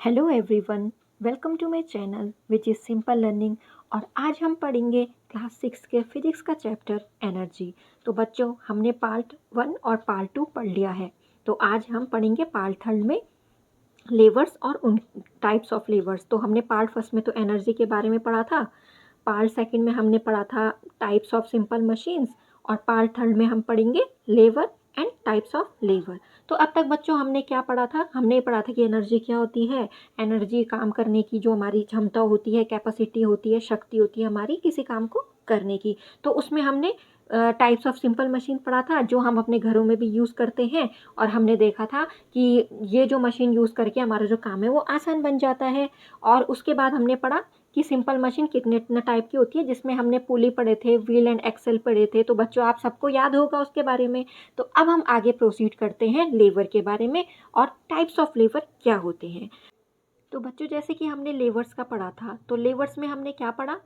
Hello everyone, welcome to my channel which is simple learning. और आज हम पढ़ेंगे क्लास 6 के फिजिक्स का चैप्टर एनर्जी। तो बच्चों, हमने पार्ट 1 और पार्ट 2 पढ़ लिया है। तो आज हम पढ़ेंगे पार्ट 3 में लेवर्स और उन टाइप्स ऑफ लेवर्स। तो हमने पार्ट फर्स्ट में तो एनर्जी के बारे में पढ़ा था, पार्ट सेकंड में हमने पढ़ा था टाइप्स ऑफ सिंपल मशीन्स, और पार्ट थर्ड में हम पढ़ेंगे लेवर एंड टाइप्स ऑफ लेवर। तो अब तक बच्चों हमने क्या पढ़ा था? हमने पढ़ा था कि एनर्जी क्या होती है। एनर्जी काम करने की जो हमारी क्षमता होती है, कैपेसिटी होती है, शक्ति होती है हमारी किसी काम को करने की। तो उसमें हमने टाइप्स ऑफ सिंपल मशीन पढ़ा था जो हम अपने घरों में भी यूज़ करते हैं, और हमने देखा था कि ये जो मशीन यूज़ करके हमारा जो काम है वो आसान बन जाता है। और उसके बाद हमने पढ़ा कि सिंपल मशीन कितने टाइप की होती है, जिसमें हमने पुली पढ़े थे, व्हील एंड एक्सेल पढ़े थे। तो बच्चों, आप सबको याद होगा उसके बारे में। तो अब हम आगे प्रोसीड करते हैं लेवर के बारे में और टाइप्स ऑफ लेवर क्या होते हैं। तो बच्चों, जैसे कि हमने लेवर्स का पढ़ा था, तो लेवर्स में हमने क्या पढ़ा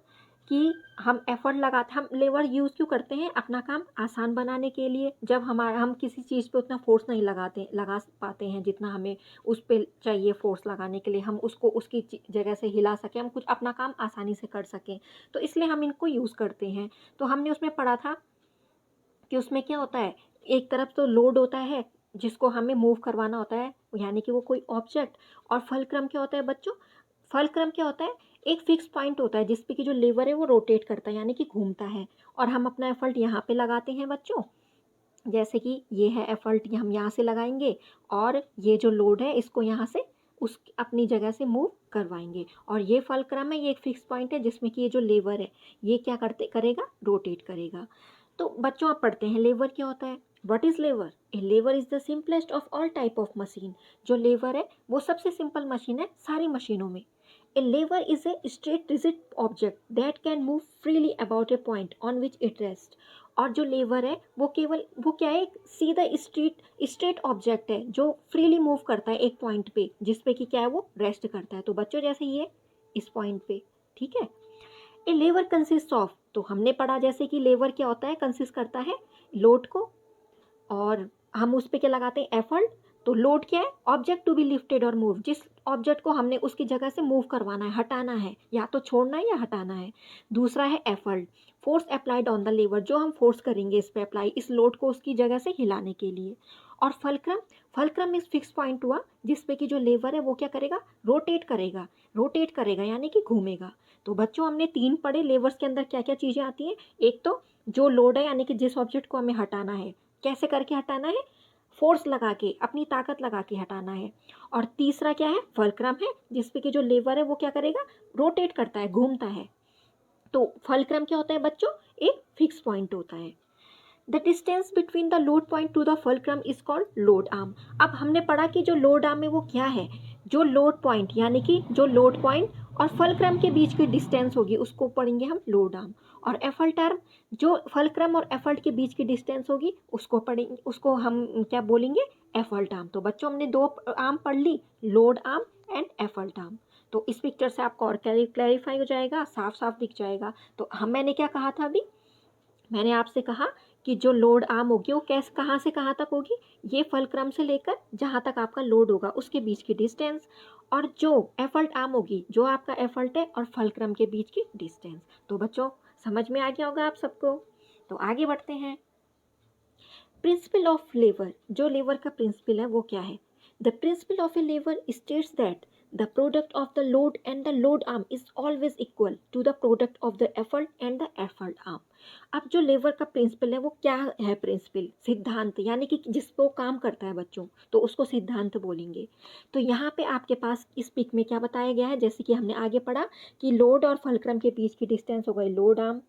कि हम एफर्ट लगाते, हम लेवर यूज़ क्यों करते हैं? अपना काम आसान बनाने के लिए। जब हम किसी चीज़ पे उतना फोर्स नहीं लगा पाते हैं जितना हमें उस पर चाहिए फोर्स लगाने के लिए, हम उसको उसकी जगह से हिला सकें, हम कुछ अपना काम आसानी से कर सकें, तो इसलिए हम इनको यूज़ करते हैं। तो हमने उसमें पढ़ा था कि उसमें क्या होता है, एक तरफ तो लोड होता है जिसको हमें मूव करवाना होता है, यानी कि वो कोई ऑब्जेक्ट। और फलक्रम क्या होता है बच्चों? फलक्रम क्या होता है? एक फिक्स पॉइंट होता है जिस पे कि जो लेवर है वो रोटेट करता है, यानी कि घूमता है, और हम अपना एफर्ट यहाँ पे लगाते हैं बच्चों। जैसे कि ये है एफर्ट, हम यहाँ से लगाएंगे, और ये जो लोड है इसको यहाँ से उस अपनी जगह से मूव करवाएंगे। और ये फलक्रम है, ये एक फिक्स पॉइंट है जिसमें कि ये जो लेवर है ये क्या करेगा? रोटेट करेगा। तो बच्चों, आप पढ़ते हैं लेवर क्या होता है। What is lever? A lever is the simplest of all type of machine. जो लेवर है वो सबसे सिंपल मशीन है सारी मशीनों में। A lever is a straight rigid object that can move freely about a point on which it rest. और जो लेवर है वो क्या है? एक सीधा स्ट्रेट ऑब्जेक्ट है जो फ्रीली मूव करता है एक पॉइंट पे, जिस पे कि क्या है, वो रेस्ट करता है। तो बच्चों, जैसे ये इस पॉइंट पे, ठीक है। ए लेवर कंसिस्ट ऑफ, तो हमने पढ़ा जैसे कि लेवर क्या होता है, कंसिस्ट करता है लोड को, और हम उस पे क्या लगाते हैं? एफर्ट। तो लोड क्या है? ऑब्जेक्ट टू बी लिफ्टेड और मूव, जिस ऑब्जेक्ट को हमने उसकी जगह से मूव करवाना है, हटाना है, या तो छोड़ना है या हटाना है। दूसरा है effort, force applied on the lever, जो हम फोर्स करेंगे इस पे अप्लाई, इस लोड को उसकी जगह से हिलाने के लिए। और फलक्रम, फलक्रम इस फिक्स पॉइंट हुआ जिसपे कि जो लेवर है वो क्या करेगा? रोटेट करेगा यानी कि घूमेगा। तो बच्चों, हमने 3 पढ़े लेवर्स के अंदर क्या क्या चीज़ें आती हैं। एक तो जो लोड है, यानी कि जिस ऑब्जेक्ट को हमें हटाना है, कैसे करके हटाना है? फोर्स लगा के, अपनी ताकत लगा के हटाना है। और तीसरा क्या है? फलक्रम है, जिसपे कि जो लेवर है वो क्या करेगा? रोटेट करता है, घूमता है। तो फलक्रम क्या होता है बच्चों? एक फिक्स पॉइंट होता है। The distance between the load point two the fulcrum is called load arm. अब हमने पढ़ा कि जो लोड आर्म है वो क्या है। जो लोड पॉइंट, यानी कि जो लोड पॉइंट और फलक्रम के बीच की डिस्टेंस होगी उसको पढ़ेंगे हम लोड आर्म। और एफल्ट आर्म, जो फलक्रम और एफल्ट के बीच की डिस्टेंस होगी उसको पढ़ेंगे, उसको हम क्या बोलेंगे? एफल्ट आर्म। तो बच्चों, हमने 2 आर्म पढ़ ली, लोड आर्म एंड एफल्ट आर्म। तो इस पिक्चर से आपको और क्लैरिफाई हो जाएगा, साफ साफ दिख जाएगा। तो मैंने क्या कहा था अभी? मैंने आपसे कहा कि जो लोड आर्म होगी वो कैसे, कहाँ से कहाँ तक होगी? ये फलक्रम से लेकर जहाँ तक आपका लोड होगा उसके बीच की डिस्टेंस। और जो एफल्ट आर्म होगी, जो आपका एफल्ट है और फलक्रम के बीच की डिस्टेंस। तो बच्चों, समझ में आ गया होगा आप सबको। तो आगे बढ़ते हैं। प्रिंसिपल ऑफ लेवर, जो लेवर का प्रिंसिपल है वो क्या है? The principle of a lever states that the product of the load and the load arm is always equal to the product of the effort and the effort arm. अब जो लेवर का principal है वो क्या है? प्रिंसिपल, सिद्धांत, यानी कि जिस पे वो काम करता है बच्चों, तो उसको सिद्धांत बोलेंगे। तो यहाँ पे आपके पास इस पिक में क्या बताया गया है, जैसे कि हमने आगे पढ़ा कि लोड और फलक्रम के बीच की डिस्टेंस हो गई लोड आर्म,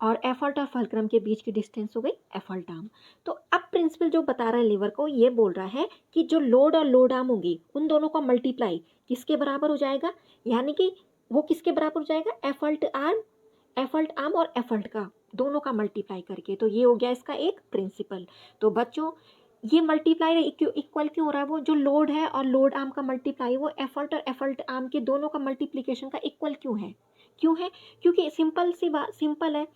और एफर्ट और फलक्रम के बीच की डिस्टेंस हो गई एफर्ट आर्म। तो अब प्रिंसिपल जो बता रहा है लेवर को, ये बोल रहा है कि जो लोड और लोड आर्म होंगी उन दोनों का मल्टीप्लाई किसके बराबर हो जाएगा? यानी कि वो किसके बराबर हो जाएगा? एफल्ट आर्म और एफल्ट का, दोनों का मल्टीप्लाई करके। तो ये हो गया इसका एक प्रिंसिपल। तो बच्चों, ये मल्टीप्लाई इक्वल क्यों हो रहा है? वो जो लोड है और लोड आर्म का मल्टीप्लाई, वो एफल्ट और एफल्ट आर्म के दोनों का मल्टीप्लिकेशन का इक्वल क्यों है? क्यों है? क्योंकि सिंपल सी बात, सिंपल है,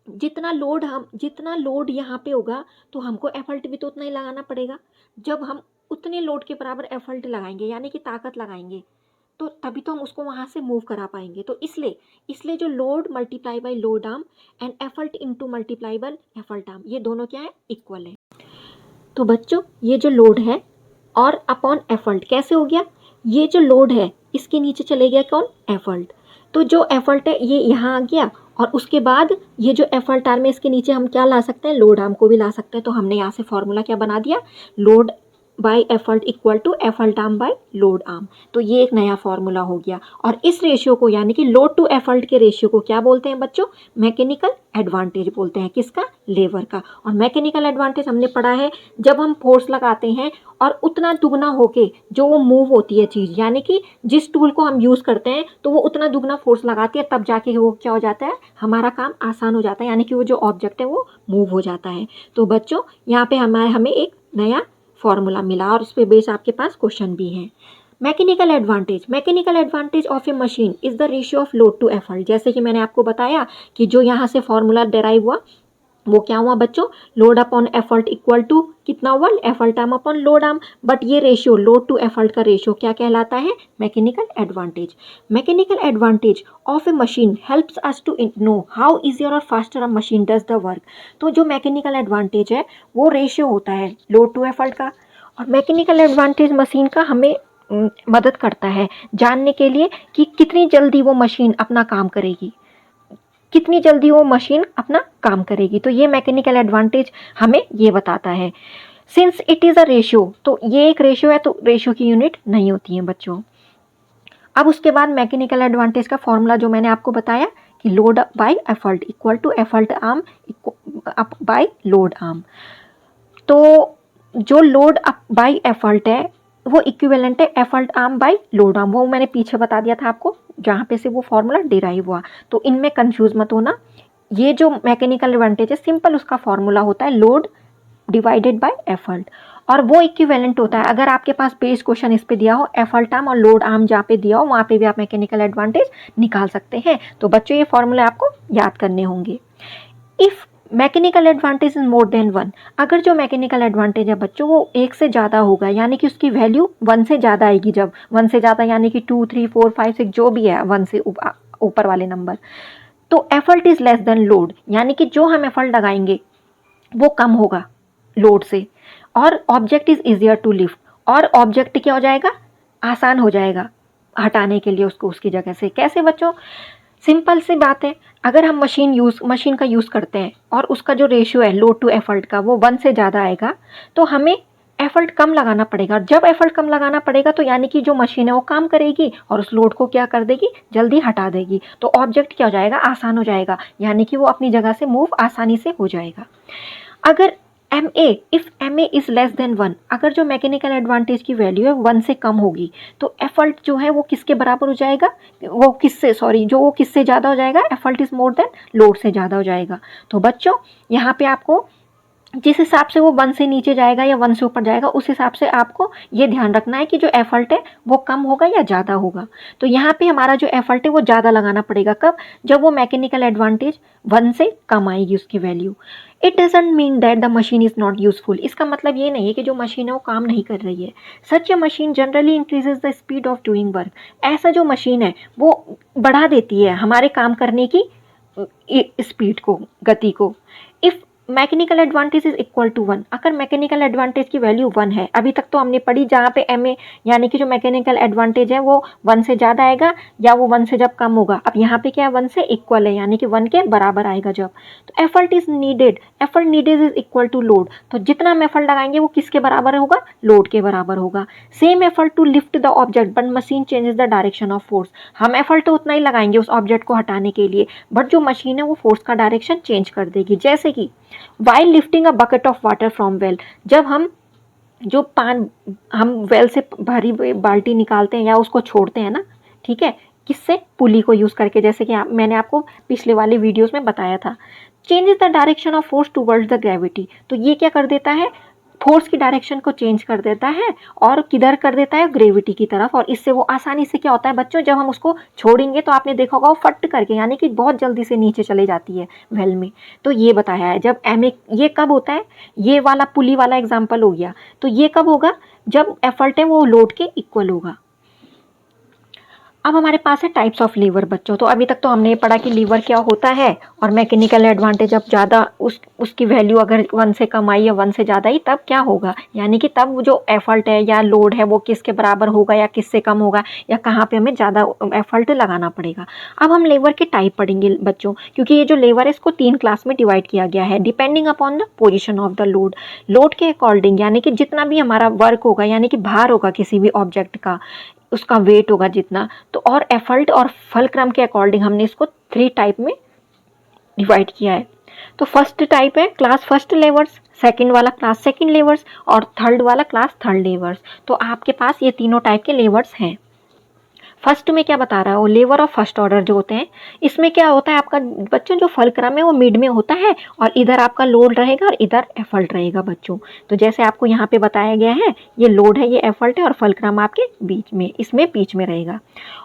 जितना लोड यहाँ पे होगा तो हमको एफर्ट भी तो उतना ही लगाना पड़ेगा। जब हम उतने लोड के बराबर एफर्ट लगाएंगे, यानी कि ताकत लगाएंगे, तो तभी तो हम उसको वहाँ से मूव करा पाएंगे। तो इसलिए जो load multiply by load arm and effort into multiply by effort arm, ये दोनों क्या है, इक्वल है। तो बच्चों ये जो लोड है और अपॉन एफर्ट कैसे हो गया, ये जो लोड है इसके नीचे चले गया कौन, एफर्ट। तो जो एफर्ट है ये यहाँ आ गया और उसके बाद ये जो एफर्ट आर्म है इसके नीचे हम क्या ला सकते हैं, लोड आर्म को भी ला सकते हैं। तो हमने यहाँ से फॉर्मूला क्या बना दिया, load by effort equal to effort arm by load arm. तो ये एक नया फॉर्मूला हो गया। और इस रेशियो को यानी कि लोड टू एफर्ट के रेशियो को क्या बोलते हैं बच्चों, मैकेनिकल एडवांटेज बोलते हैं। किसका, लेवर का। और मैकेनिकल एडवांटेज हमने पढ़ा है जब हम फोर्स लगाते हैं और उतना दुगना होके जो वो मूव होती है चीज़, यानी कि जिस टूल को हम यूज़ करते हैं तो वो उतना दुगना फोर्स लगाती है, तब जाके वो क्या हो जाता है, हमारा काम आसान हो जाता है, यानी कि वो जो ऑब्जेक्ट है वो मूव हो जाता है। तो बच्चों यहाँ पे हमें एक नया फॉर्मूला मिला और उस पर बेस आपके पास क्वेश्चन भी है। Mechanical advantage of a machine is the ratio of load to effort. जैसे कि मैंने आपको बताया कि जो यहाँ से फॉर्मूला डेराइव हुआ वो क्या हुआ बच्चों, load upon effort equal to कितना हुआ, effort arm upon load arm. But ये रेशियो लोड टू एफर्ट का रेशियो क्या कहलाता है, mechanical advantage. Mechanical advantage of a machine helps us to know how easier और faster a machine does the work. तो जो मैकेनिकल एडवांटेज है वो रेशियो होता है लोड टू एफर्ट का। और मैकेनिकल एडवांटेज मशीन का हमें मदद करता है जानने के लिए कि कितनी जल्दी वो मशीन अपना काम करेगी, कितनी जल्दी वो मशीन अपना काम करेगी। तो ये मैकेनिकल एडवांटेज हमें ये बताता है। Since it is a ratio, तो ये एक रेशियो है तो रेशियो की यूनिट नहीं होती है बच्चों। अब उसके बाद मैकेनिकल एडवांटेज का फॉर्मूला जो मैंने आपको बताया कि load by effort equal to effort arm by load arm. तो जो लोड बाय एफर्ट है वो इक्विवेलेंट है effort arm by load arm, वो मैंने पीछे बता दिया था आपको जहाँ पे से वो फॉर्मूला डिराइव हुआ। तो इनमें कंफ्यूज मत होना। ये जो मैकेनिकल एडवांटेज है सिंपल उसका फॉर्मूला होता है लोड डिवाइडेड बाय एफर्ट, और वो इक्विवेलेंट होता है। अगर आपके पास बेस क्वेश्चन इस पे दिया हो एफर्ट आर्म और लोड आर्म जहाँ पे दिया हो वहाँ पे भी आप मैकेनिकल एडवांटेज निकाल सकते हैं। तो बच्चों ये फॉर्मूले आपको याद करने होंगे। If mechanical advantage is more than one, अगर जो मैकेनिकल एडवांटेज है बच्चों वो एक से ज़्यादा होगा, यानी कि उसकी वैल्यू 1 से ज़्यादा आएगी। जब 1 से ज़्यादा यानी कि 2, 3, 4, 5, 6 जो भी है 1 से ऊपर वाले नंबर, तो effort is less than load, यानी कि जो हम एफर्ट लगाएंगे वो कम होगा लोड से। और object is easier to lift, और ऑब्जेक्ट क्या हो जाएगा, आसान हो जाएगा हटाने के लिए उसको उसकी जगह से। कैसे बच्चों, सिंपल सी बात है, अगर हम मशीन का यूज़ करते हैं और उसका जो रेशियो है लोड टू एफर्ट का वो 1 से ज़्यादा आएगा तो हमें एफर्ट कम लगाना पड़ेगा। जब एफर्ट कम लगाना पड़ेगा तो यानी कि जो मशीन है वो काम करेगी और उस लोड को क्या कर देगी, जल्दी हटा देगी। तो ऑब्जेक्ट क्या हो जाएगा, आसान हो जाएगा, यानी कि वो अपनी जगह से मूव आसानी से हो जाएगा। अगर if M A is less than 1, अगर जो मैकेनिकल एडवांटेज की वैल्यू है 1 से कम होगी तो एफर्ट जो है वो किसके बराबर हो जाएगा, वो किससे ज़्यादा हो जाएगा, effort is more than load से ज़्यादा हो जाएगा। तो बच्चों यहाँ पे आपको जिस हिसाब से वो 1 से नीचे जाएगा या 1 से ऊपर जाएगा उस हिसाब से आपको ये ध्यान रखना है कि जो एफर्ट है वो कम होगा या ज़्यादा होगा। तो यहाँ पे हमारा जो एफर्ट है वो ज़्यादा लगाना पड़ेगा, कब, जब वो मैकेनिकल एडवांटेज 1 से कम आएगी उसकी value. It doesn't mean that the machine is not useful, इसका मतलब ये नहीं है कि जो मशीन है वो काम नहीं कर रही है। Such a machine generally increases the speed of doing work, ऐसा जो मशीन है वो बढ़ा देती है हमारे काम करने की स्पीड को, गति को। If mechanical advantage is equal to 1, अगर मैकेनिकल एडवांटेज की वैल्यू 1 है, अभी तक तो हमने पढ़ी जहाँ पे एम ए यानी कि जो मैकेनिकल एडवांटेज है वो 1 से ज़्यादा आएगा या वो 1 से जब कम होगा। अब यहाँ पे क्या है, 1 से इक्वल है यानी कि 1 के बराबर आएगा जब। तो effort needed is equal to load, तो जितना हम एफर्ट लगाएंगे वो किसके बराबर होगा, लोड के बराबर होगा। Same effort to lift the object but machine changes the direction of force, हम एफर्ट तो उतना ही लगाएंगे उस ऑब्जेक्ट को हटाने के लिए, बट जो मशीन है वो फोर्स का डायरेक्शन चेंज कर देगी। जैसे कि while lifting a bucket of water from well, जब हम वेल से भारी बाल्टी निकालते हैं या उसको छोड़ते हैं ना, ठीक है, किससे, पुली को यूज़ करके, जैसे कि मैंने आपको पिछले वाले वीडियोस में बताया था। Changes the direction of force towards the gravity, तो ये क्या कर देता है, फोर्स की डायरेक्शन को चेंज कर देता है और किधर कर देता है, ग्रेविटी की तरफ। और इससे वो आसानी से क्या होता है बच्चों, जब हम उसको छोड़ेंगे तो आपने देखा होगा वो फट करके यानी कि बहुत जल्दी से नीचे चले जाती है वेल में। तो ये बताया है जब ये कब होता है, ये वाला पुली वाला एग्जाम्पल हो गया। तो ये कब होगा, जब एफर्ट है वो लोड के इक्वल होगा। अब हमारे पास है टाइप्स ऑफ लीवर बच्चों। तो अभी तक तो हमने पढ़ा कि लीवर क्या होता है और मैकेनिकल एडवांटेज अब ज़्यादा उसकी वैल्यू अगर 1 से कम आई या 1 से ज़्यादा आई तब क्या होगा, यानी कि तब जो एफर्ट है या लोड है वो किसके बराबर होगा या किससे कम होगा या कहाँ पे हमें ज़्यादा एफर्ट लगाना पड़ेगा। अब हम लेवर के टाइप पढ़ेंगे बच्चों, क्योंकि ये जो लेवर है इसको 3 क्लास में डिवाइड किया गया है depending upon the position of the load. Load के अकॉर्डिंग यानी कि जितना भी हमारा वर्क होगा यानी कि भार होगा किसी भी ऑब्जेक्ट का, उसका वेट होगा जितना, तो और एफर्ट और फलक्रम के अकॉर्डिंग हमने इसको 3 टाइप में डिवाइड किया है। तो फर्स्ट टाइप है क्लास फर्स्ट लेवर्स, सेकंड वाला क्लास सेकंड लेवर्स और थर्ड वाला क्लास थर्ड लेवर्स। तो आपके पास ये तीनों टाइप के लेवर्स हैं। फर्स्ट में क्या बता रहा है वो लेवर ऑफ फर्स्ट ऑर्डर जो होते हैं, इसमें क्या होता है आपका बच्चों जो फलक्रम है वो मिड में होता है और इधर आपका लोड रहेगा और इधर एफर्ट रहेगा बच्चों। तो जैसे आपको यहाँ पे बताया गया है ये लोड है ये एफर्ट है और फलक्रम आपके बीच में इसमें बीच में रहेगा।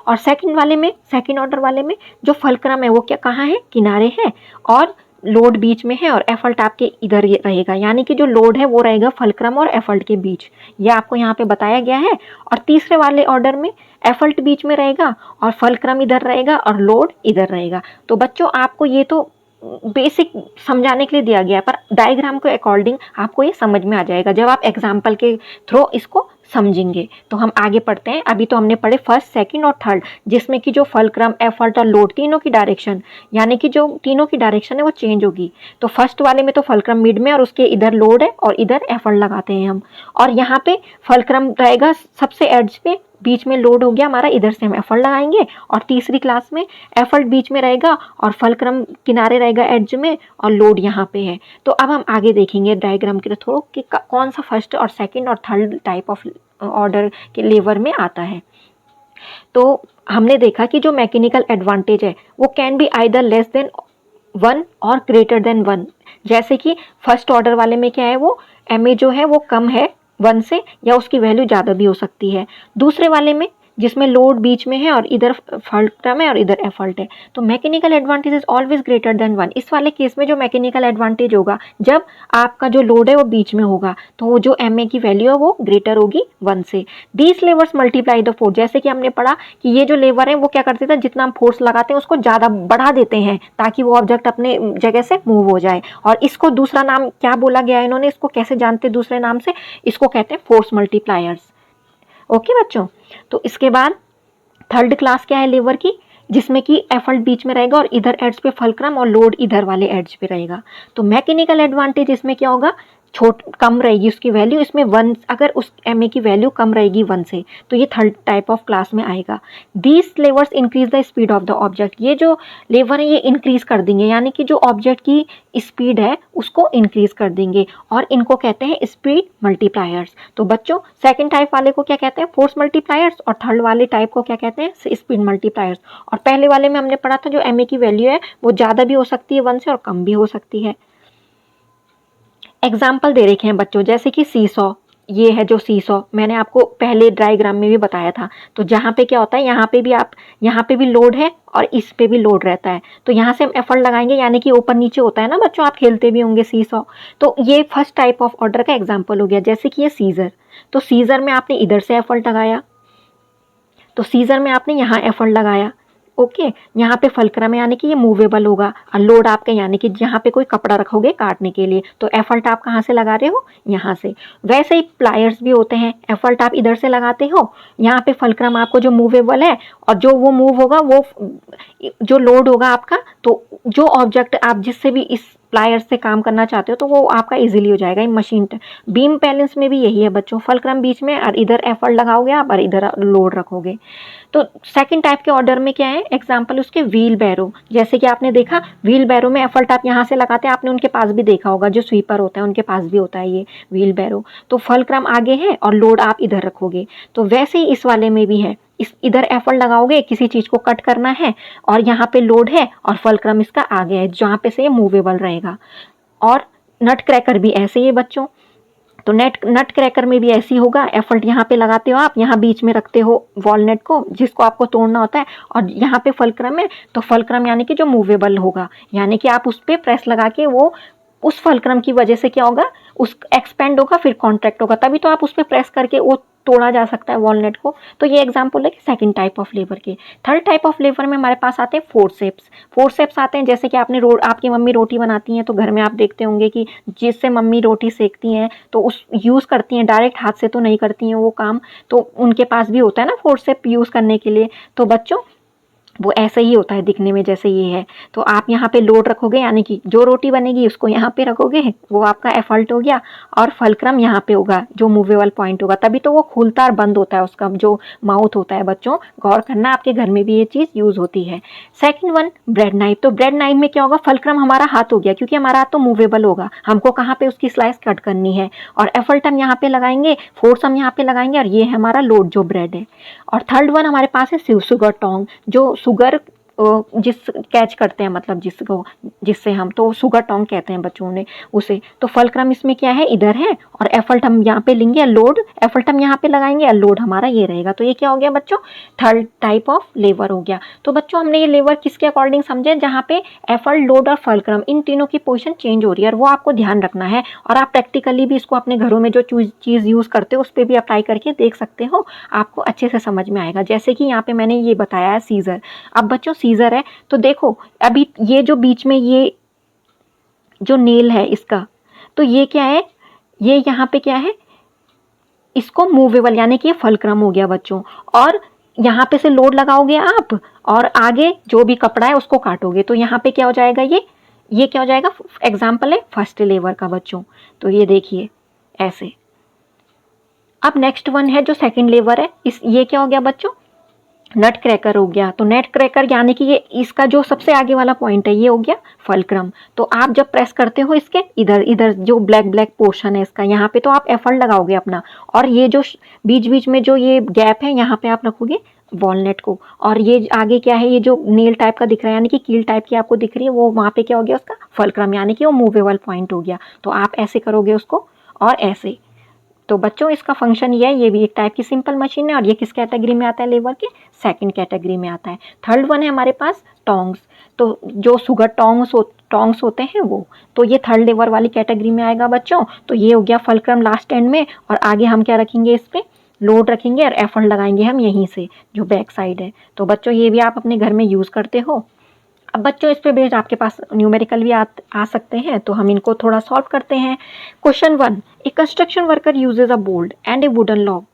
और सेकंड वाले में सेकंड ऑर्डर वाले में जो फलक्रम है वो क्या कहाँ है किनारे है और लोड बीच में है और एफर्ट आपके इधर रहेगा, यानी कि जो लोड है वो रहेगा फलक्रम और एफर्ट के बीच, ये आपको यहाँ पे बताया गया है। और तीसरे वाले ऑर्डर में एफर्ट बीच में रहेगा और फलक्रम इधर रहेगा और लोड इधर रहेगा। तो बच्चों आपको ये तो बेसिक समझाने के लिए दिया गया है, पर डायग्राम के अकॉर्डिंग आपको ये समझ में आ जाएगा जब आप एग्जाम्पल के थ्रू इसको समझेंगे। तो हम आगे पढ़ते हैं। अभी तो हमने पढ़े फर्स्ट सेकंड और थर्ड, जिसमें कि जो फलक्रम एफर्ट और लोड तीनों की डायरेक्शन यानी कि जो तीनों की डायरेक्शन है वो चेंज होगी। तो फर्स्ट वाले में तो फलक्रम मिड में और उसके इधर लोड है और इधर एफर्ट लगाते हैं हम, और यहाँ पे फलक्रम रहेगा सबसे एड्ज पे, बीच में लोड हो गया हमारा, इधर से हम एफर्ट लगाएंगे। और तीसरी क्लास में एफर्ट बीच में रहेगा और फलक्रम किनारे रहेगा एड्ज में और लोड यहाँ पे है। तो अब हम आगे देखेंगे डायग्राम के थ्रू कि कौन सा फर्स्ट और सेकंड और थर्ड टाइप ऑफ ऑर्डर के लेवर में आता है। तो हमने देखा कि जो मैकेनिकल एडवांटेज है वो can be either less than 1 और ग्रेटर देन 1। जैसे कि फर्स्ट ऑर्डर वाले में क्या है वो एम जो है वो कम है 1 से या उसकी वैल्यू ज़्यादा भी हो सकती है। दूसरे वाले में जिसमें लोड बीच में है और इधर फलक्रम है और इधर एफर्ट है, तो mechanical advantage is always greater than 1। इस वाले केस में जो मैकेनिकल एडवांटेज होगा जब आपका जो लोड है वो बीच में होगा, तो वो जो एम ए की वैल्यू है वो ग्रेटर होगी 1 से। These levers multiply the force, जैसे कि हमने पढ़ा कि ये जो लेवर है वो क्या करते थे, जितना हम फोर्स लगाते हैं उसको ज़्यादा बढ़ा देते हैं ताकि वो ऑब्जेक्ट अपने जगह से मूव हो जाए। और इसको दूसरा नाम क्या बोला गया है, इन्होंने इसको कैसे जानते दूसरे नाम से, इसको कहते हैं फोर्स मल्टीप्लायर्स। ओके बच्चों, तो इसके बाद थर्ड क्लास क्या है लेवर की, जिसमें कि एफर्ट बीच में रहेगा और इधर एड्ज पे फलक्रम और लोड इधर वाले एड्ज पे रहेगा। तो मैकेनिकल एडवांटेज इसमें क्या होगा, कम रहेगी उसकी वैल्यू, इसमें 1 अगर उस एम ए की वैल्यू कम रहेगी 1 से, तो ये थर्ड टाइप ऑफ क्लास में आएगा। These levers increase the speed of the object, ये जो लेवर है ये इंक्रीज कर देंगे, यानी कि जो ऑब्जेक्ट की स्पीड है उसको इंक्रीज कर देंगे और इनको कहते हैं स्पीड मल्टीप्लायर्स। तो बच्चों सेकंड टाइप वाले को क्या कहते हैं, फोर्स मल्टीप्लायर्स, और थर्ड वाले टाइप को क्या कहते हैं, स्पीड मल्टीप्लायर्स। और पहले वाले में हमने पढ़ा था जो एम ए की वैल्यू है वो ज़्यादा भी हो सकती है 1 से और कम भी हो सकती है। एग्जाम्पल दे रखे हैं बच्चों, जैसे कि सीसॉ, ये है जो सीसॉ मैंने आपको पहले डायग्राम में भी बताया था। तो जहाँ पे क्या होता है, यहाँ पे भी लोड है और इस पे भी लोड रहता है, तो यहाँ से हम एफर्ट लगाएंगे, यानी कि ऊपर नीचे होता है ना बच्चों, आप खेलते भी होंगे सीसॉ। तो ये फर्स्ट टाइप ऑफ ऑर्डर का एग्जाम्पल हो गया। जैसे कि ये सीजर, तो सीजर में आपने इधर से एफर्ट लगाया, तो सीजर में आपने यहाँ एफर्ट लगाया। ओके, यहाँ पे फलक्रम यानी कि ये मूवेबल होगा और लोड आपके यानी कि जहाँ पे कोई कपड़ा रखोगे काटने के लिए, तो एफर्ट आप कहाँ से लगा रहे हो, यहाँ से। वैसे ही प्लायर्स भी होते हैं, एफर्ट आप इधर से लगाते हो, यहाँ पे फलक्रम आपको जो मूवेबल है और जो वो मूव होगा वो जो लोड होगा आपका, तो जो ऑब्जेक्ट आप जिससे भी इस प्लायर से काम करना चाहते हो तो वो आपका इजीली हो जाएगा। मशीन बीम बैलेंस में भी यही है बच्चों, फलक्रम बीच में और इधर एफर्ट लगाओगे आप और इधर लोड रखोगे। तो सेकंड टाइप के ऑर्डर में क्या है, एग्जांपल उसके व्हील बैरो, जैसे कि आपने देखा व्हील बैरो में एफर्ट आप यहाँ से लगाते हैं, आपने उनके पास भी देखा होगा जो स्वीपर होता है उनके पास भी होता है ये व्हील बैरो। तो फलक्रम आगे है और लोड आप इधर रखोगे। तो वैसे ही इस वाले में भी है, इधर एफर्ट लगाओगे, किसी चीज़ को कट करना है और यहाँ पे लोड है और फलक्रम इसका आगे है जहाँ पे से ये मूवेबल रहेगा। और नट क्रैकर भी ऐसे ही है बच्चों, तो नट क्रैकर में भी ऐसी होगा, एफर्ट यहाँ पे लगाते हो आप, यहाँ बीच में रखते हो वॉलनट को जिसको आपको तोड़ना होता है, और यहाँ पे फलक्रम है, तो फलक्रम यानी कि जो मूवेबल होगा, यानी कि आप उस पर प्रेस लगा के वो उस फलक्रम की वजह से क्या होगा, उस एक्सपेंड होगा फिर कॉन्ट्रैक्ट होगा, तभी तो आप उस पर प्रेस करके वो तोड़ा जा सकता है वॉलनट को। तो ये एग्जांपल है कि सेकंड टाइप ऑफ लेवर के। थर्ड टाइप ऑफ लेवर में हमारे पास आते हैं फोर्सेप्स। फोर्सेप्स आते हैं जैसे कि आपकी मम्मी रोटी बनाती हैं तो घर में आप देखते होंगे कि जिससे मम्मी रोटी सेकती हैं तो उस यूज़ करती हैं, डायरेक्ट हाथ से तो नहीं करती हैं वो काम, तो उनके पास भी होता है ना फोर्सेप यूज़ करने के लिए। तो बच्चों वो ऐसे ही होता है दिखने में जैसे ये है। तो आप यहाँ पे लोड रखोगे, यानी कि जो रोटी बनेगी उसको यहाँ पे रखोगे, वो आपका एफल्ट हो गया, और फलक्रम यहाँ पे होगा जो मूवेबल पॉइंट होगा, तभी तो वो खुलता और बंद होता है, उसका जो माउथ होता है। बच्चों गौर करना, आपके घर में भी ये चीज़ यूज़ होती है। Second one, bread knife. तो ब्रेड नाइफ में क्या होगा, फलक्रम हमारा हाथ हो गया, क्योंकि हमारा हाथ तो मूवेबल होगा, हमको कहाँ पे उसकी स्लाइस कट करनी है, और एफल्ट हम यहाँ पे लगाएंगे, फोर्स हम यहाँ पे लगाएंगे, और ये है हमारा लोड जो ब्रेड है। और थर्ड वन हमारे पास है सुगर टोंग, जो शुगर जिस कैच करते हैं, मतलब जिससे हम, तो शुगर टोंग कहते हैं बच्चों ने उसे। तो फलक्रम इसमें क्या है, इधर है, और एफल्ट हम यहाँ पे लेंगे, लोड एफल्ट हम यहाँ पे लगाएंगे, और लोड हमारा ये रहेगा। तो ये क्या हो गया बच्चों, थर्ड टाइप ऑफ लेवर हो गया। तो बच्चों हमने ये लेवर किसके अकॉर्डिंग समझे, जहाँ पे एफल्ट, लोड और फलक्रम इन तीनों की पोजिशन चेंज हो रही है, और वो आपको ध्यान रखना है। और आप प्रैक्टिकली भी इसको अपने घरों में जो चीज़ यूज़ करते हो उस पर भी अप्लाई करके देख सकते हो, आपको अच्छे से समझ में आएगा। जैसे कि यहाँ पे मैंने ये बताया है सीजर। अब बच्चों सीजर है तो देखो, अभी ये जो बीच में ये जो नेल है इसका, तो ये क्या है, ये यहाँ पे क्या है, इसको मूवेबल, यानी कि ये फलक्रम हो गया बच्चों। और यहाँ पे से लोड लगाओगे आप, और आगे जो भी कपड़ा है उसको काटोगे, तो यहाँ पे क्या हो जाएगा, ये क्या हो जाएगा, एग्जाम्पल है फर्स्ट लेवर का बच्चों। तो ये देखिए ऐसे। अब नेक्स्ट वन है जो सेकंड लेवर है, ये क्या हो गया बच्चों, नट क्रैकर हो गया। तो नट क्रैकर यानी कि ये इसका जो सबसे आगे वाला पॉइंट है ये हो गया फलक्रम। तो आप जब प्रेस करते हो इसके इधर इधर जो ब्लैक ब्लैक पोर्शन है इसका, यहाँ पे तो आप एफल्ट लगाओगे अपना, और ये जो बीच बीच में जो ये गैप है यहाँ पे आप रखोगे वॉलनट को। और ये आगे क्या है, ये जो नील टाइप का दिख रहा है, यानी कि कील टाइप की आपको दिख रही है, वो वहाँ पे क्या हो गया उसका फलक्रम, यानी कि वो मूवेबल पॉइंट हो गया। तो आप ऐसे करोगे उसको और ऐसे। तो बच्चों इसका फंक्शन ये है, ये भी एक टाइप की सिंपल मशीन है, और ये किस कैटेगरी में आता है, लेवर के सेकंड कैटेगरी में आता है। थर्ड वन है हमारे पास टोंग्स। तो जो शुगर टोंग्स होते हैं वो, तो ये थर्ड लेवर वाली कैटेगरी में आएगा बच्चों। तो ये हो गया फलक्रम लास्ट एंड में, और आगे हम क्या रखेंगे, इस पर लोड रखेंगे, और एफल्ट लगाएंगे हम यहीं से जो बैक साइड है। तो बच्चों ये भी आप अपने घर में यूज़ करते हो। अब बच्चों इस पे बेस्ड आपके पास न्यूमेरिकल भी आ सकते हैं, तो हम इनको थोड़ा सॉल्व करते हैं। Question 1, a construction worker uses a bolt and a wooden log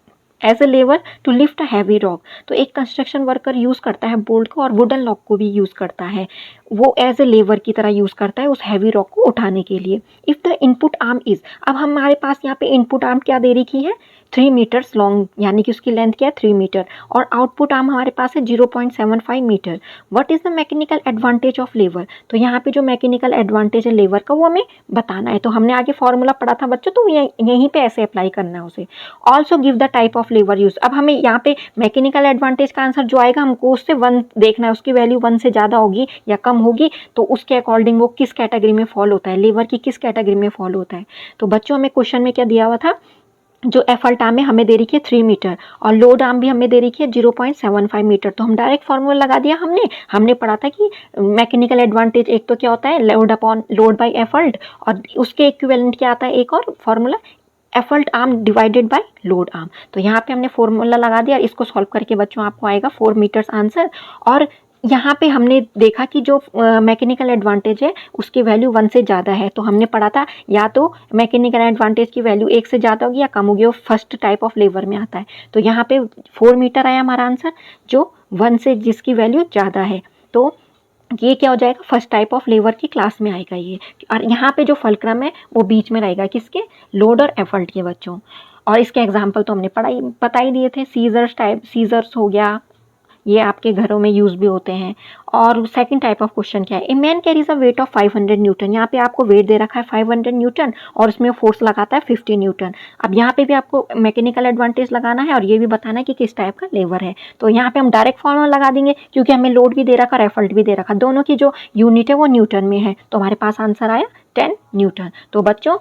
as a lever to lift a heavy rock. तो एक कंस्ट्रक्शन वर्कर यूज़ करता है बोल्ट को, और वुडन लॉग को भी यूज़ करता है, वो एज ए लेवर की तरह यूज़ करता है उस हैवी रॉक को उठाने के लिए। If the input arm is, अब हमारे पास यहाँ पे इनपुट आर्म क्या दे रखी है, 3 मीटर्स लॉन्ग, यानी कि उसकी लेंथ क्या है 3 मीटर, और आउटपुट आर्म हमारे पास है 0.75 metre. What is the mechanical advantage of lever. तो यहाँ पे जो मैकेनिकल एडवांटेज है लेवर का वो हमें बताना है। तो हमने आगे फॉर्मूला पढ़ा था बच्चों, तो यहीं पे ऐसे अप्लाई करना है उसे। Also give the type of lever use. अब हमें यहाँ पे मैकेनिकल एडवांटेज का आंसर जो आएगा हमको उससे 1 देखना है, उसकी वैल्यू 1 से ज़्यादा होगी या कम होगी, तो उसके अकॉर्डिंग वो किस कैटेगरी में फॉल होता है, लेवर की किस कैटेगरी में फॉल होता है। तो बच्चों हमें क्वेश्चन में क्या दिया हुआ था, जो एफल्ट आर्म है हमें दे रही है 3 मीटर, और लोड आर्म भी हमें दे रही है 0.75 मीटर। तो हम डायरेक्ट फॉर्मूला लगा दिया। हमने पढ़ा था कि मैकेनिकल एडवांटेज एक तो क्या होता है, लोड बाय एफल्ट, और उसके इक्विवेलेंट क्या आता है एक और formula, effort arm divided by load arm. तो यहाँ पे हमने फॉर्मूला लगा दिया, इसको सॉल्व करके बच्चों आपको आएगा 4 मीटर्स आंसर। और यहाँ पे हमने देखा कि जो मैकेनिकल एडवांटेज है उसकी वैल्यू 1 से ज़्यादा है, तो हमने पढ़ा था या तो मैकेनिकल एडवांटेज की वैल्यू 1 से ज़्यादा होगी या कम होगी, वो फर्स्ट टाइप ऑफ लेवर में आता है। तो यहाँ पे 4 मीटर आया हमारा आंसर, जो 1 से जिसकी वैल्यू ज़्यादा है। तो ये क्या हो जाएगा, फर्स्ट टाइप ऑफ लेवर की क्लास में आएगा ये। और यहाँ पे जो फलक्रम है वो बीच में रहेगा किसके, लोड और एफल्ट के बच्चों। और इसके एग्जाम्पल तो हमने बता ही दिए थे, सीजर्स हो गया, ये आपके घरों में यूज़ भी होते हैं। और सेकंड टाइप ऑफ क्वेश्चन क्या है, a man carries a weight of 500 Newton. यहाँ पे आपको वेट दे रखा है 500 न्यूटन, और उसमें फोर्स लगाता है 50 न्यूटन। अब यहाँ पे भी आपको मैकेनिकल एडवांटेज लगाना है, और ये भी बताना है कि किस टाइप का लेवर है। तो यहाँ पे हम डायरेक्ट फॉर्मूला लगा देंगे, क्योंकि हमें लोड भी दे रखा है, एफल्ट भी दे रखा, दोनों की जो यूनिट है वो न्यूटन में है। तो हमारे पास आंसर आया 10 न्यूटन। तो बच्चों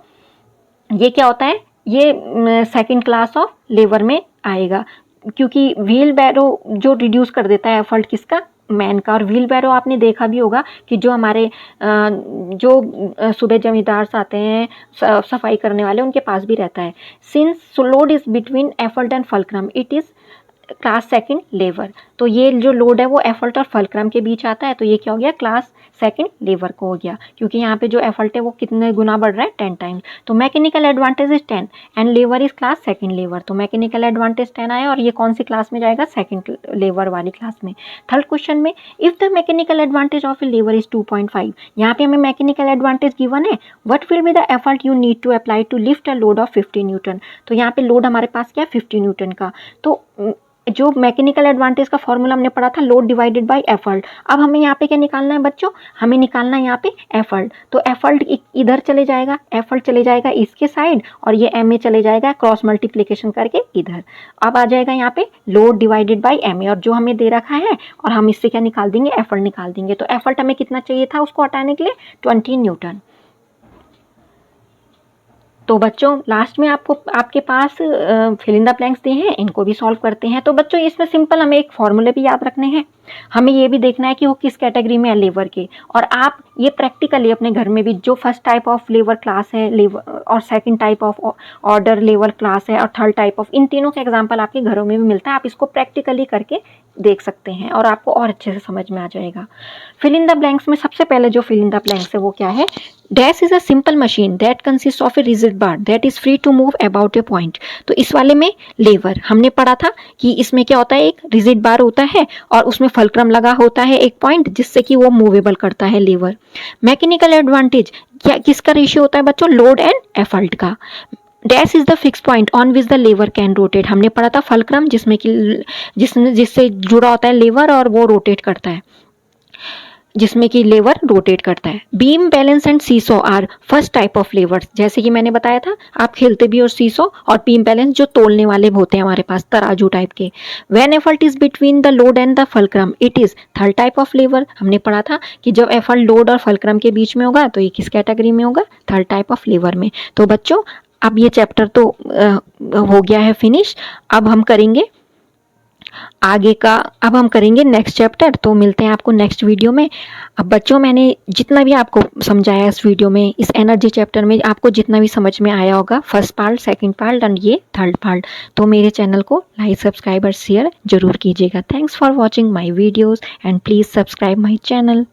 ये क्या होता है, ये सेकेंड क्लास ऑफ लेवर में आएगा, क्योंकि व्हील बैरो जो रिड्यूस कर देता है एफल्ट किसका, मैन का। और व्हील बैरो आपने देखा भी होगा कि जो हमारे जो सुबह जमींदार आते हैं सफाई करने वाले, उनके पास भी रहता है। Since load is between effort and fulcrum it is class second lever. तो ये जो लोड है वो एफल्ट और फल्क्रम के बीच आता है, तो ये क्या हो गया, क्लास सेकंड लेवर को हो गया, क्योंकि यहाँ पे जो एफल्ट है वो कितने गुना बढ़ रहा है, 10 टाइम्स। तो mechanical advantage is 10 and lever is class second lever. तो मैकेनिकल एडवांटेज 10 आया और ये कौन सी क्लास में जाएगा, सेकंड लेवर वाली क्लास में। थर्ड क्वेश्चन में, if the mechanical advantage of a lever is 2.5, यहाँ पे हमें मैकेनिकल एडवांटेज गिवन है, what will be the effort you need to apply to lift a load of 50 newton. तो यहाँ पे लोड हमारे पास क्या है, 50 न्यूटन का। तो जो मैकेनिकल एडवांटेज का फॉर्मूला हमने पढ़ा था, लोड डिवाइडेड बाय एफर्ट। अब हमें यहाँ पे क्या निकालना है बच्चों, हमें निकालना है यहाँ पे एफर्ट। तो एफर्ट इधर चले जाएगा, एफर्ट चले जाएगा इसके साइड, और ये एम ए चले जाएगा क्रॉस मल्टीप्लिकेशन करके इधर। अब आ जाएगा यहाँ पे load divided by M A, और जो हमें दे रखा है, और हम इससे क्या निकाल देंगे, एफर्ट निकाल देंगे। तो एफर्ट हमें कितना चाहिए था उसको हटाने के लिए, 20 न्यूटन। तो बच्चों लास्ट में आपके पास फिल इन द ब्लैंक्स दिए हैं, इनको भी सॉल्व करते हैं। तो बच्चों इसमें सिंपल हमें एक फॉर्मूले भी याद रखने हैं, हमें ये भी देखना है कि वो किस कैटेगरी में है लेवर के। और आप ये प्रैक्टिकली अपने घर में भी, जो first type of lever class है लेवर, और second type of order lever class है, और थर्ड टाइप ऑफ, इन तीनों का एग्जांपल आपके घरों में भी मिलता है। आप इसको प्रैक्टिकली करके देख सकते हैं और आपको और अच्छे से समझ में आ जाएगा। फिल इन द ब्लैंक्स में सबसे पहले जो फिल इन द ब्लैंक्स है वो क्या है, dash is a simple machine that consist of a rigid bar that is free to move about a point. तो इस वाले में लेवर हमने पढ़ा था कि इसमें क्या होता है, एक रिजिड बार होता है और उसमें फल्क्रम लगा होता है एक पॉइंट, जिससे कि वो मूवेबल करता है लेवर। मैकेनिकल एडवांटेज क्या, किसका रेशियो होता है बच्चों, लोड एंड एफल्ट का। Dash is the fix point on which the lever can rotate, हमने पढ़ा था फल्क्रम जिसमें कि जिससे जुड़ा होता है लेवर और वो रोटेट करता है, जिसमें कि लेवर रोटेट करता है। Beam, balance and seesaw are first type of levers. जैसे कि मैंने बताया था, आप खेलते भी और सीसो और बीम बैलेंस जो तोलने वाले होते हैं हमारे पास, तराजू टाइप के। When effort is between the load and the fulcrum it is third type of lever. हमने पढ़ा था कि जब एफर्ट लोड और फल्क्रम के बीच में होगा तो ये किस कैटेगरी में होगा, थर्ड टाइप ऑफ लेवर में। तो बच्चों अब ये चैप्टर तो हो गया है फिनिश। अब हम करेंगे आगे का, अब हम करेंगे नेक्स्ट चैप्टर। तो मिलते हैं आपको नेक्स्ट वीडियो में। अब बच्चों मैंने जितना भी आपको समझाया इस वीडियो में, इस एनर्जी चैप्टर में आपको जितना भी समझ में आया होगा, first part, second part and ये थर्ड पार्ट, तो मेरे चैनल को लाइक, सब्सक्राइब और शेयर जरूर कीजिएगा। Thanks for watching my videos and please subscribe my channel.